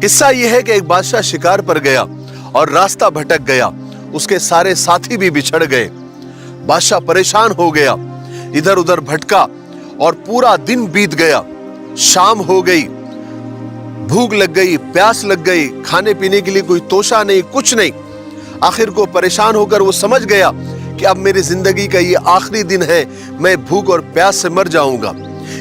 قصہ یہ ہے کہ ایک بادشاہ شکار پر گیا اور راستہ بھٹک گیا، اس کے سارے ساتھی بھی بچھڑ گئے۔ بادشاہ پریشان ہو گیا، ادھر ادھر بھٹکا اور پورا دن بیت گیا۔ شام ہو گئی، بھوک لگ گئی، پیاس لگ گئی، کھانے پینے کے لیے کوئی توشہ نہیں، کچھ نہیں۔ آخر کو پریشان ہو کر وہ سمجھ گیا کہ اب میری زندگی کا یہ آخری دن ہے، میں بھوک اور پیاس سے مر جاؤں گا۔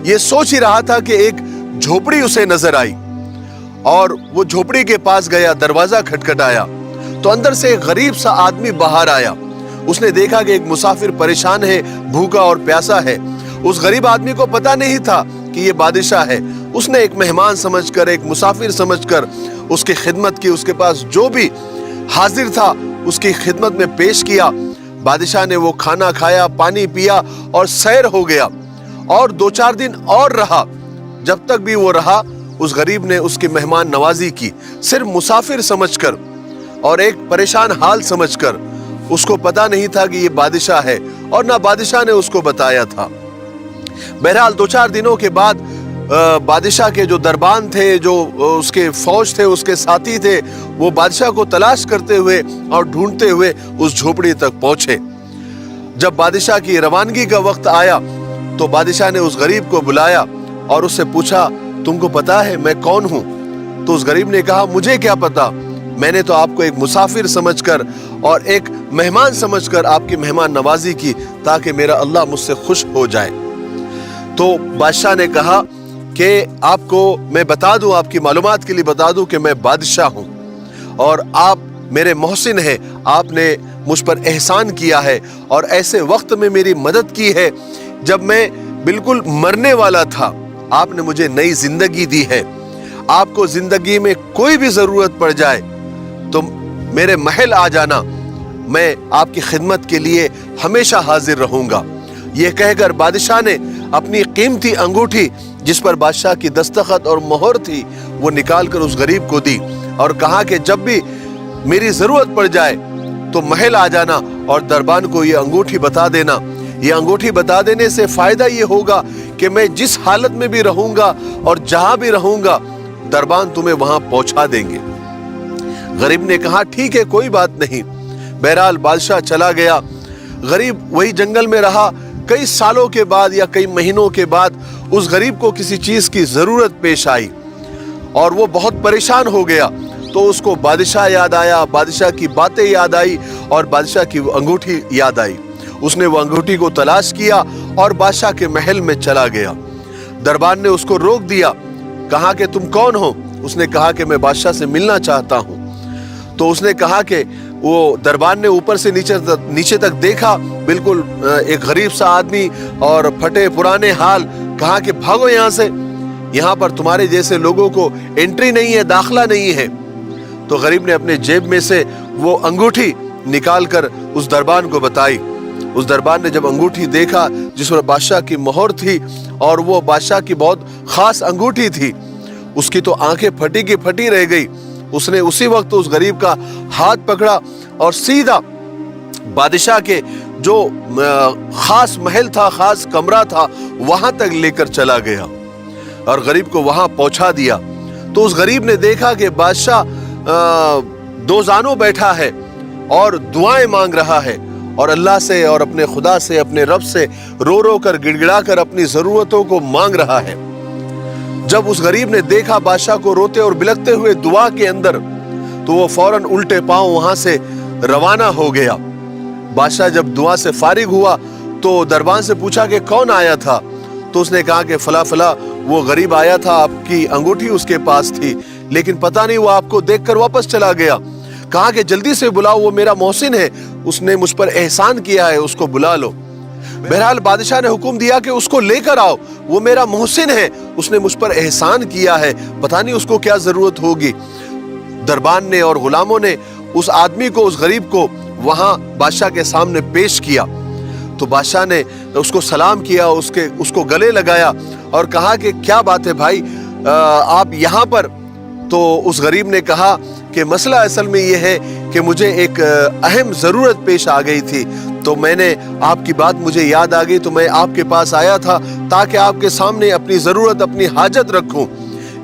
یہ سوچ ہی رہا تھا کہ ایک جھوپڑی اسے نظر آئی اور وہ جھوپڑی کے پاس گیا، دروازہ کھٹکھٹایا تو اندر سے ایک غریب سا آدمی باہر آیا۔ اس نے دیکھا کہ ایک مسافر پریشان ہے، بھوکا اور پیاسا ہے۔ اس غریب آدمی کو پتا نہیں تھا کہ یہ بادشاہ ہے۔ اس نے ایک مہمان سمجھ کر، ایک مسافر سمجھ کر اس کی خدمت کی، اس کے پاس جو بھی حاضر تھا اس کی خدمت میں پیش کیا۔ بادشاہ نے وہ کھانا کھایا، پانی پیا اور سیر ہو گیا، اور 2-4 دن اور رہا۔ جب تک بھی وہ رہا، اس غریب نے اس کی مہمان نوازی کی، صرف مسافر سمجھ کر اور ایک پریشان حال سمجھ کر۔ اس کو پتا نہیں تھا کہ یہ بادشاہ ہے، اور نہ بادشاہ نے اس کو بتایا تھا۔ بہرحال 2-4 دنوں کے بعد بادشاہ کے جو دربان تھے، جو اس کے فوج تھے، اس کے ساتھی تھے، وہ بادشاہ کو تلاش کرتے ہوئے اور ڈھونڈتے ہوئے اس جھوپڑی تک پہنچے۔ جب بادشاہ کی روانگی کا وقت آیا تو بادشاہ نے اس غریب کو بلایا اور اس سے پوچھا، تم کو پتا ہے میں کون ہوں؟ تو اس غریب نے کہا، مجھے کیا پتا، میں نے تو آپ کو ایک مسافر سمجھ کر اور ایک مہمان سمجھ کر آپ کی مہمان نوازی کی تاکہ میرا اللہ مجھ سے خوش ہو جائے۔ تو بادشاہ نے کہا کہ آپ کو میں بتا دوں، آپ کی معلومات کے لیے بتا دوں کہ میں بادشاہ ہوں اور آپ میرے محسن ہیں، آپ نے مجھ پر احسان کیا ہے اور ایسے وقت میں میری مدد کی ہے جب میں بالکل مرنے والا تھا۔ آپ نے مجھے نئی زندگی دی ہے۔ آپ کو زندگی میں کوئی بھی ضرورت پڑ جائے تو میرے محل آ جانا، میں آپ کی خدمت کے لیے ہمیشہ حاضر رہوں گا۔ یہ کہہ کر بادشاہ نے اپنی قیمتی انگوٹھی، جس پر بادشاہ کی دستخط اور مہر تھی، وہ نکال کر اس غریب کو دی اور کہا کہ جب بھی میری ضرورت پڑ جائے تو محل آ جانا اور دربان کو یہ انگوٹھی بتا دینا۔ یہ انگوٹھی بتا دینے سے فائدہ یہ ہوگا کہ میں جس حالت میں بھی رہوں گا اور جہاں بھی رہوں گا، دربان تمہیں وہاں پہنچا دیں گے۔ غریب نے کہا، ٹھیک ہے، کوئی بات نہیں۔ بہرحال بادشاہ چلا گیا۔ غریب وہی جنگل میں رہا۔ کئی سالوں کے بعد یا کئی مہینوں کے بعد اس غریب کو کسی چیز کی ضرورت پیش آئی اور وہ بہت پریشان ہو گیا۔ تو اس کو بادشاہ یاد آیا، بادشاہ کی باتیں یاد آئی اور بادشاہ کی انگوٹھی یاد آئی۔ اس نے وہ انگوٹھی کو تلاش کیا اور بادشاہ کے محل میں چلا گیا۔ دربان نے اس کو روک دیا، کہا کہ تم کون ہو؟ اس نے کہا کہ میں بادشاہ سے ملنا چاہتا ہوں۔ تو اس نے کہا کہ وہ دربان نے اوپر سے نیچے تک دیکھا، بالکل ایک غریب سا آدمی اور پھٹے پرانے حال۔ کہا کہ بھاگو یہاں سے، یہاں پر تمہارے جیسے لوگوں کو انٹری نہیں ہے، داخلہ نہیں ہے۔ تو غریب نے اپنے جیب میں سے وہ انگوٹھی نکال کر اس دربان کو بتائی۔ اس دربان نے جب انگوٹھی دیکھا جس پر بادشاہ کی مہر تھی اور وہ بادشاہ کی بہت خاص انگوٹھی تھی، اس کی تو آنکھیں پھٹی کی پھٹی رہ گئی۔ اس نے اسی وقت اس غریب کا ہاتھ پکڑا اور سیدھا بادشاہ کے جو خاص محل تھا، خاص کمرہ تھا، وہاں تک لے کر چلا گیا اور غریب کو وہاں پہنچا دیا۔ تو اس غریب نے دیکھا کہ بادشاہ دو زانوں بیٹھا ہے اور دعائیں مانگ رہا ہے اور اللہ سے اور اپنے خدا سے، اپنے رب سے رو رو کر، گڑ گڑا کر اپنی ضرورتوں کو مانگ رہا ہے۔ جب اس غریب نے دیکھا بادشاہ کو روتے اور بلکتے ہوئے دعا کے اندر، تو وہ فوراً الٹے پاؤں وہاں سے روانہ ہو گیا۔ بادشاہ جب دعا سے فارغ ہوا تو دربان سے پوچھا کہ کون آیا تھا؟ تو اس نے کہا کہ فلاں فلاں وہ غریب آیا تھا، آپ کی انگوٹھی اس کے پاس تھی، لیکن پتہ نہیں وہ آپ کو دیکھ کر واپس چلا گیا۔ کہا کہ جلدی سے بلاؤ، وہ میرا محسن ہے، اس نے مجھ پر احسان کیا ہے، اس کو بلا لو۔ بہرحال بادشاہ نے حکم دیا کہ اس کو لے کر آؤ، وہ میرا محسن ہے، اس نے مجھ پر احسان کیا ہے، پتہ نہیں اس کو کیا ضرورت ہوگی۔ دربان نے اور غلاموں نے اس آدمی کو، اس غریب کو وہاں بادشاہ کے سامنے پیش کیا۔ تو بادشاہ نے اس کو سلام کیا، اس کو گلے لگایا اور کہا کہ کیا بات ہے بھائی، آپ یہاں پر؟ تو اس غریب نے کہا کہ مسئلہ اصل میں یہ ہے کہ مجھے ایک اہم ضرورت پیش آ گئی تھی، تو میں نے آپ کی بات مجھے یاد آ گئی، تو میں آپ کے پاس آیا تھا تاکہ آپ کے سامنے اپنی ضرورت، اپنی حاجت رکھوں،